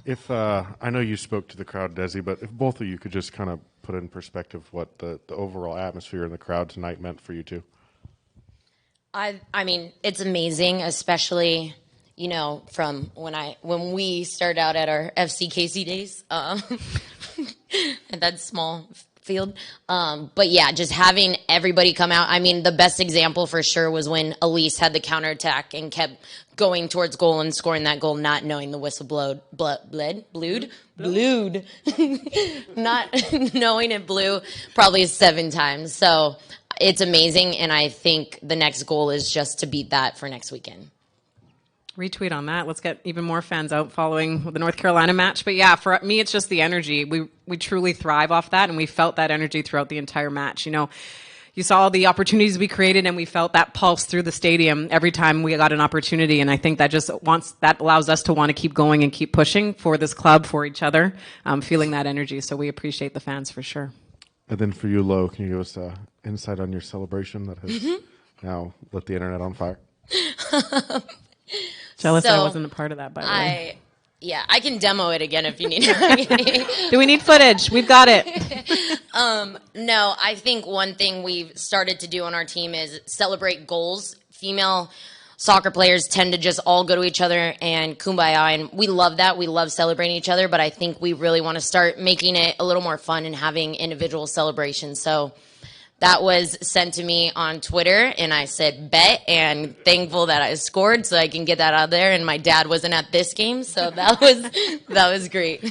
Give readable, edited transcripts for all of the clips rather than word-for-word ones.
If I know you spoke to the crowd, Desi, but if both of you could just kind of put in perspective what the overall atmosphere in the crowd tonight meant for you two. I mean, it's amazing, especially, you know, from when we started out at our FCKC days, at that small field. But yeah, just having everybody come out. I mean, the best example for sure was when Elise had the counterattack and kept going towards goal and scoring that goal, not knowing the whistle blued, not knowing it blew probably 7 times. So it's amazing, and I think the next goal is just to beat that for next weekend. Retweet on that. Let's get even more fans out following the North Carolina match. But yeah, for me, it's just the energy. We truly thrive off that, and we felt that energy throughout the entire match. You know, you saw the opportunities we created, and we felt that pulse through the stadium every time we got an opportunity. And I think that that allows us to want to keep going and keep pushing for this club, for each other, feeling that energy. So we appreciate the fans for sure. And then for you, Lo, can you give us insight on your celebration that has now lit the internet on fire? Jealous I wasn't a part of that, by the way. Yeah, I can demo it again if you need. Do we need footage? We've got it. No, I think one thing we've started to do on our team is celebrate goals. Female soccer players tend to just all go to each other and kumbaya, and we love that. We love celebrating each other, but I think we really want to start making it a little more fun and having individual celebrations. So that was sent to me on Twitter, and I said, bet, and thankful that I scored so I can get that out there. And my dad wasn't at this game, so that was great.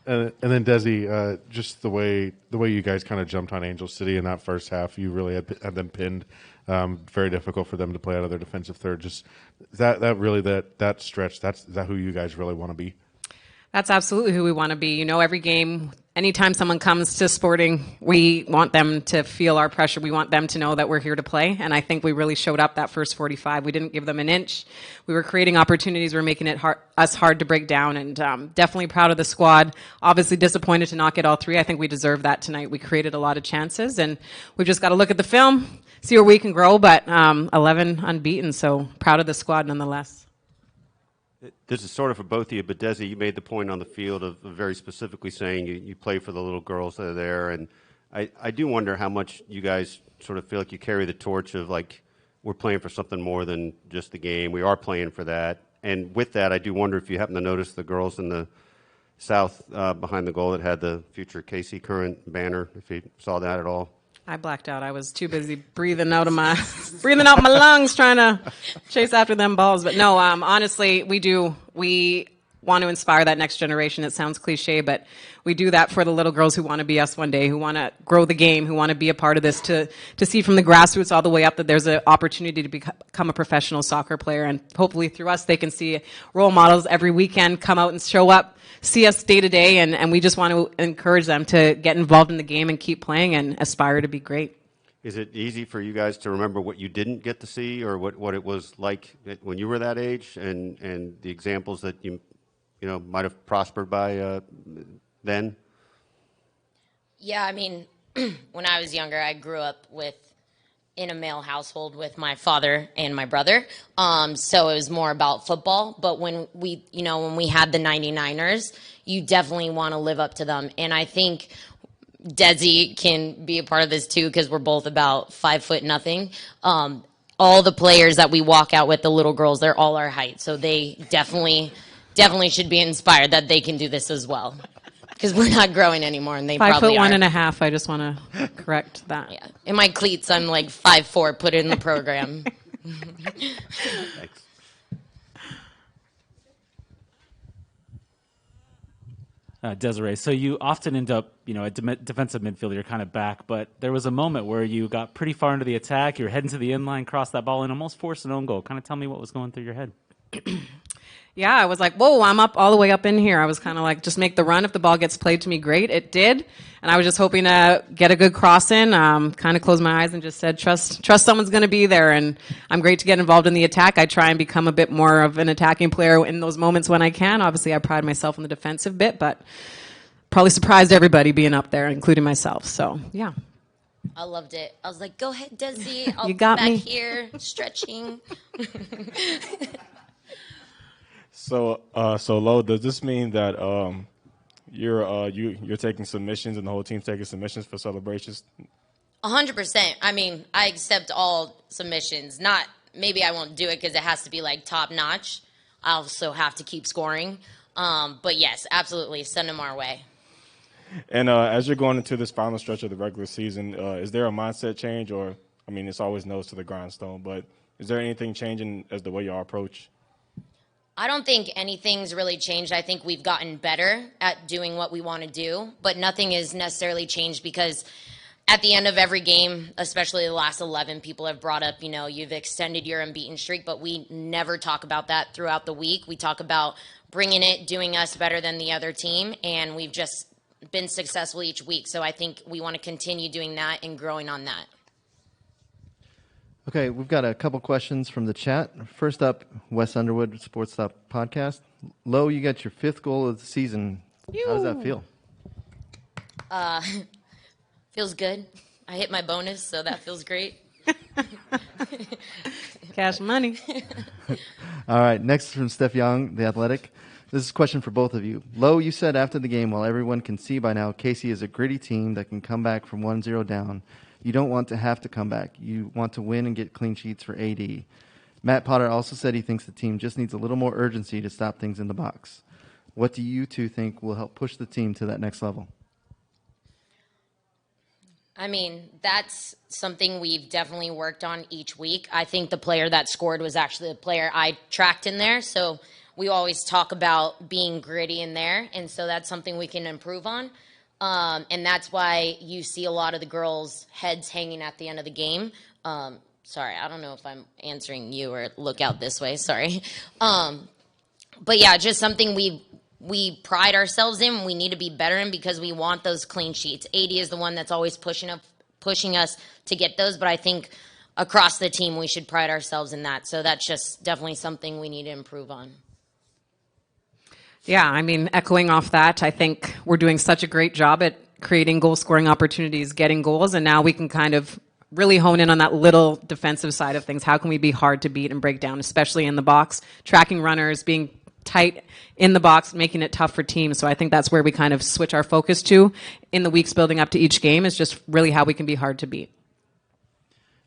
And then Desi, just the way you guys kind of jumped on Angel City in that first half, you really had them pinned. Very difficult for them to play out of their defensive third. Just that stretch. Is that who you guys really want to be? That's absolutely who we want to be. You know, every game, anytime someone comes to Sporting, we want them to feel our pressure. We want them to know that we're here to play. And I think we really showed up that first 45. We didn't give them an inch. We were creating opportunities. We were making it hard to break down. And definitely proud of the squad. Obviously disappointed to not get all 3. I think we deserved that tonight. We created a lot of chances. And we've just got to look at the film, see where we can grow. But 11 unbeaten, so proud of the squad nonetheless. This is sort of for both of you, but Desi, you made the point on the field of very specifically saying you play for the little girls that are there, and I do wonder how much you guys sort of feel like you carry the torch of, like, we're playing for something more than just the game. We are playing for that. And with that, I do wonder if you happen to notice the girls in the south behind the goal that had the future KC Current banner, if you saw that at all. I blacked out. I was too busy breathing out my lungs trying to chase after them balls. But no, honestly, we want to inspire that next generation. It sounds cliche, but we do that for the little girls who want to be us one day, who want to grow the game, who want to be a part of this, to see from the grassroots all the way up that there's an opportunity to become a professional soccer player. And hopefully through us, they can see role models every weekend come out and show up, see us day to day, and we just want to encourage them to get involved in the game and keep playing and aspire to be great. Is it easy for you guys to remember what you didn't get to see, or what it was like when you were that age, and the examples that you might have prospered by then? Yeah, I mean, when I was younger, I grew up in a male household with my father and my brother. So it was more about football. But when we had the 99ers, you definitely want to live up to them. And I think Desi can be a part of this too, because we're both about 5'0". All the players that we walk out with, the little girls, they're all our height. So they definitely should be inspired that they can do this as well. Because we're not growing anymore, and they probably are. 5'1.5". I just want to correct that. Yeah, in my cleats, I'm like 5'4". Put it in the program. Thanks. Desiree, so you often end up, a defensive midfielder, you're kind of back, but there was a moment where you got pretty far into the attack, you were heading to the end line, crossed that ball, and almost forced an own goal. Kind of tell me what was going through your head. Yeah, I was like, whoa, I'm up all the way up in here. I was kind of like, just make the run. If the ball gets played to me, great. It did. And I was just hoping to get a good cross in, kind of closed my eyes and just said, trust someone's going to be there. And I'm great to get involved in the attack. I try and become a bit more of an attacking player in those moments when I can. Obviously, I pride myself on the defensive bit, but probably surprised everybody being up there, including myself. So, yeah. I loved it. I was like, go ahead, Desi. I'll You got be back me. here stretching. So Lo, does this mean that you're taking submissions and the whole team's taking submissions for celebrations? 100%. I mean, I accept all submissions. Not maybe I won't do it because it has to be like top notch. I also have to keep scoring. But yes, absolutely, send them our way. And as you're going into this final stretch of the regular season, is there a mindset change, or I mean, it's always nose to the grindstone, but is there anything changing as the way you approach? I don't think anything's really changed. I think we've gotten better at doing what we want to do, but nothing is necessarily changed because at the end of every game, especially the last 11, people have brought up, you've extended your unbeaten streak, but we never talk about that throughout the week. We talk about bringing it, doing us better than the other team, and we've just been successful each week. So I think we want to continue doing that and growing on that. Okay, we've got a couple questions from the chat. First up, Wes Underwood, Sports Stop Podcast. Lo, you got your 5th goal of the season. How does that feel? Feels good. I hit my bonus, so that feels great. Cash money. All right, next from Steph Young, The Athletic. This is a question for both of you. Lo, you said after the game, while everyone can see by now, Casey is a gritty team that can come back from 1-0 down. You don't want to have to come back. You want to win and get clean sheets for AD. Matt Potter also said he thinks the team just needs a little more urgency to stop things in the box. What do you two think will help push the team to that next level? I mean, that's something we've definitely worked on each week. I think the player that scored was actually the player I tracked in there. So we always talk about being gritty in there. And so that's something we can improve on. And that's why you see a lot of the girls' heads hanging at the end of the game. Sorry, I don't know if I'm answering you or look out this way. Sorry. But yeah, just something we pride ourselves in. We need to be better in because we want those clean sheets. AD is the one that's always pushing us to get those. But I think across the team, we should pride ourselves in that. So that's just definitely something we need to improve on. Yeah, I mean, echoing off that, I think we're doing such a great job at creating goal-scoring opportunities, getting goals, and now we can kind of really hone in on that little defensive side of things. How can we be hard to beat and break down, especially in the box, tracking runners, being tight in the box, making it tough for teams. So I think that's where we kind of switch our focus to in the weeks building up to each game is just really how we can be hard to beat.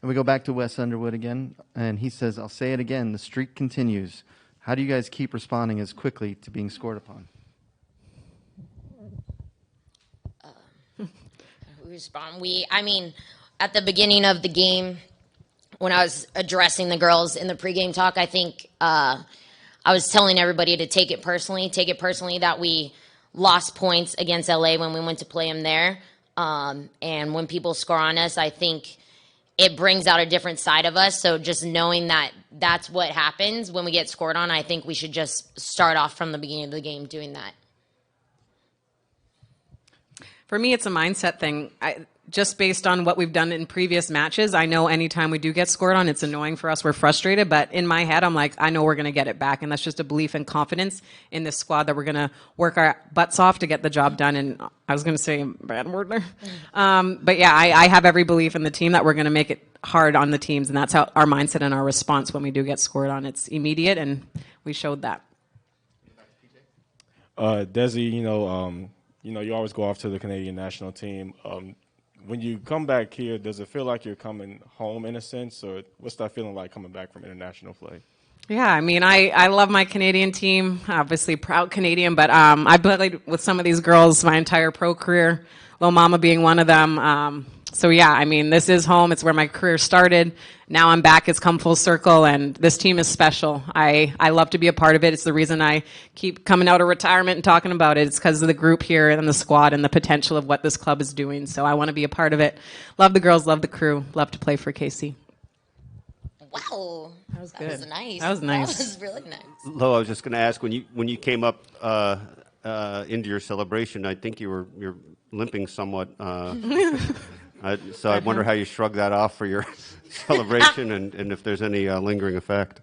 And we go back to Wes Underwood again, and he says, I'll say it again, the streak continues. How do you guys keep responding as quickly to being scored upon? I mean, at the beginning of the game, when I was addressing the girls in the pregame talk, I think I was telling everybody to take it personally that we lost points against LA when we went to play them there. And when people score on us, I think it brings out a different side of us. So just knowing that that's what happens when we get scored on, I think we should just start off from the beginning of the game doing that. For me, it's a mindset thing. Just based on what we've done in previous matches, I know anytime we do get scored on, it's annoying for us. We're frustrated. But in my head, I'm like, I know we're going to get it back. And that's just a belief and confidence in this squad that we're going to work our butts off to get the job done. And I was going to say a bad word there. But yeah, I have every belief in the team that we're going to make it hard on the teams. And that's how our mindset and our response when we do get scored on. It's immediate, and we showed that. Desi, you always go off to the Canadian national team. When you come back here, does it feel like you're coming home in a sense, or what's that feeling like coming back from international play? Yeah, I mean, I love my Canadian team, obviously proud Canadian, but I played with some of these girls my entire pro career, Lil Mama being one of them. So yeah, I mean, this is home. It's where my career started. Now I'm back. It's come full circle, and this team is special. I love to be a part of it. It's the reason I keep coming out of retirement and talking about it. It's because of the group here and the squad and the potential of what this club is doing. So I want to be a part of it. Love the girls, love the crew, love to play for KC. Wow, that was good. That was nice. That was nice. That was really nice. Lo, I was just going to ask, when you came up into your celebration, I think you're limping somewhat. So I wonder how you shrug that off for your celebration and if there's any lingering effect.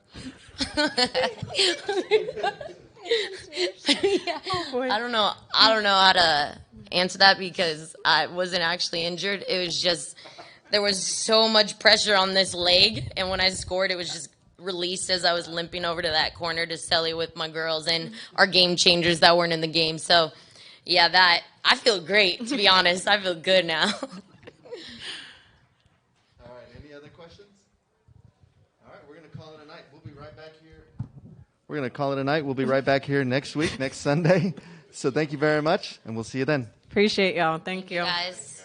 Yeah. I don't know how to answer that because I wasn't actually injured. It was just there was so much pressure on this leg, and when I scored, it was just released as I was limping over to that corner to Selly with my girls and our game changers that weren't in the game. So, yeah, I feel great, to be honest. I feel good now. All right. Any other questions? All right. We're going to call it a night. We'll be right back here. We're going to call it a night. We'll be right back here next week, next Sunday. So thank you very much, and we'll see you then. Appreciate y'all. Thank you. Guys.